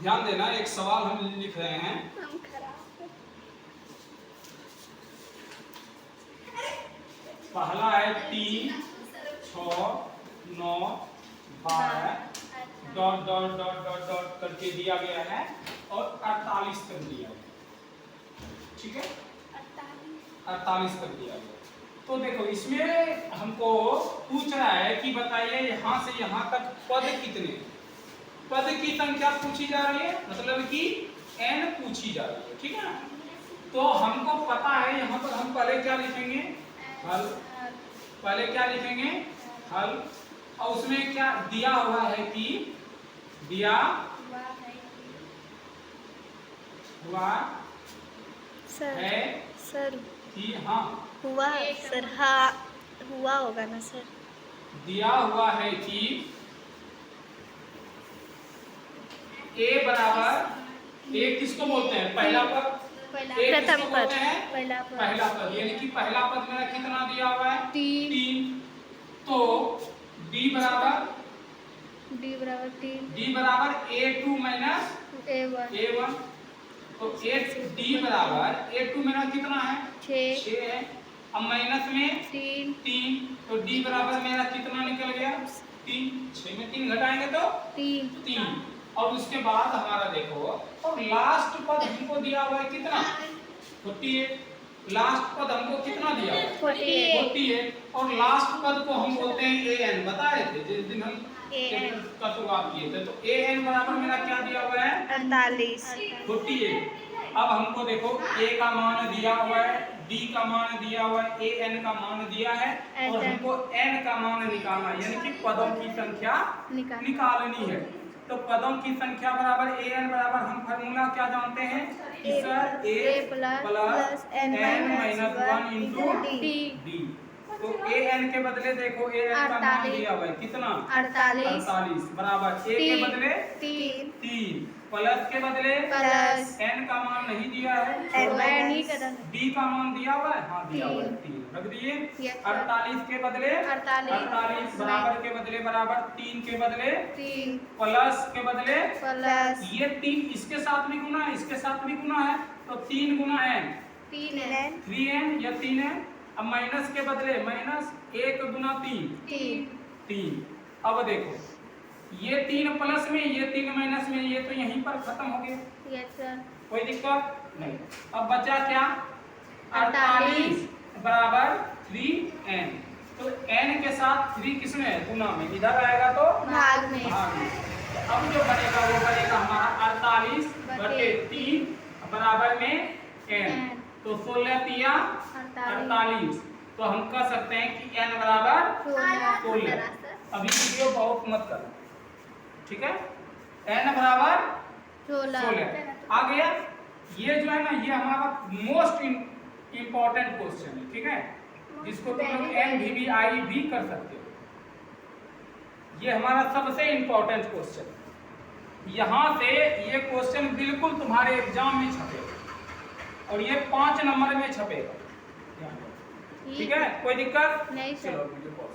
ध्यान देना, एक सवाल हम लिख रहे हैं। पहला है 3, 6, 9, 12 dot dot dot dot dot करके दिया गया है और 48 कर दिया गया। ठीक है, 48 कर दिया गया। तो देखो इसमें हमको पूछ रहा है कि बताइए यहां से यहां तक पद कितने, पद की संख्या पूछी जा रही है, मतलब कि n पूछी जा रही है। ठीक है, तो हमको पता है यहाँ पर हम पहले क्या लिखेंगे, हल। पहले क्या लिखेंगे, हल। और उसमें क्या दिया हुआ है कि दिया हुआ है सर कि, हाँ हुआ सर, हाँ हुआ होगा ना सर। दिया हुआ है कि a बराबर, a किसको बोलते हैं, पहला पद, प्रथम पद, पहला पद, यानी कि पहला पद मेरा कितना दिया हुआ है, 3। तो d बराबर 3, d बराबर a2 माइनस a1। तो d बराबर a2 मेरा कितना है, 6 है। अब माइनस में 3, तो d बराबर मेरा कितना निकल गया, 3। 6 में 3 घटाएंगे तो 3। और उसके बाद हमारा देखो, और लास्ट पद हमको दिया हुआ है कितना, 48। लास्ट पद हमको कितना दिया है, 48। और लास्ट पद को हम बोलते हैं an, बताए थे जिस दिन हम का शुरुआत किए थे। तो an बराबर मेरा क्या दिया हुआ है, 48। अब हमको देखो a का मान दिया हुआ है, d का मान दिया हुआ है, an का मान दिया है, और हमको n का मान निकालना है, यानी कि पदों की संख्या निकालनी है। तो पदों की संख्या बराबर an बराबर, हम फार्मूला क्या जानते हैं, sir a plus n minus 1 into d। तो an के बदले देखो an का मान दिया हुआ है कितना, 48 बराबर a के बदले 3, प्लस के बदले n का मान नहीं दिया है, d का मान दिया हुआ है, हाँ दिया हुआ है 3, रख दिए। 48 के बदले 48, बराबर के बदले बराबर, 3 के बदले प्लस के बदले ये 3 इसके साथ भी गुना है, इसके साथ भी गुना है, तो 3 गुना n 3n या 3n। अब माइनस के बदले माइनस, 1 गुना 3। अब देखो ये 3 प्लस में, ये 3 माइनस में, ये तो यहीं पर खत्म हो गया, कोई दिक्कत नहीं। अब बचा क्या, 48 बराबर 3n। तो n के साथ 3 किसमें है, गुना में, इधर आएगा तो भाग में। अब जो बनेगा वो बनेगा हमारा 48/3 बराबर में n। तो 16 तिया 48। तो हम कह सकते हैं कि n बराबर 16। अभी वीडियो बहुत मत करना, ठीक है। n बराबर 16 आ गया। ये जो है ना, ये हमारा मोस्ट इम्पोर्टेंट क्वेश्चन है, ठीक है, जिसको तुम लोग NVVI भी कर सकते हो। ये हमारा सबसे इम्पोर्टेंट क्वेश्चन है। यहाँ से ये क्वेश्चन बिल्कुल तुम्हारे एग्जाम में छपेगा और ये 5 नंबर में छपेगा, ठीक है, कोई दिक्कत नहीं। चलो वीडियो पॉज।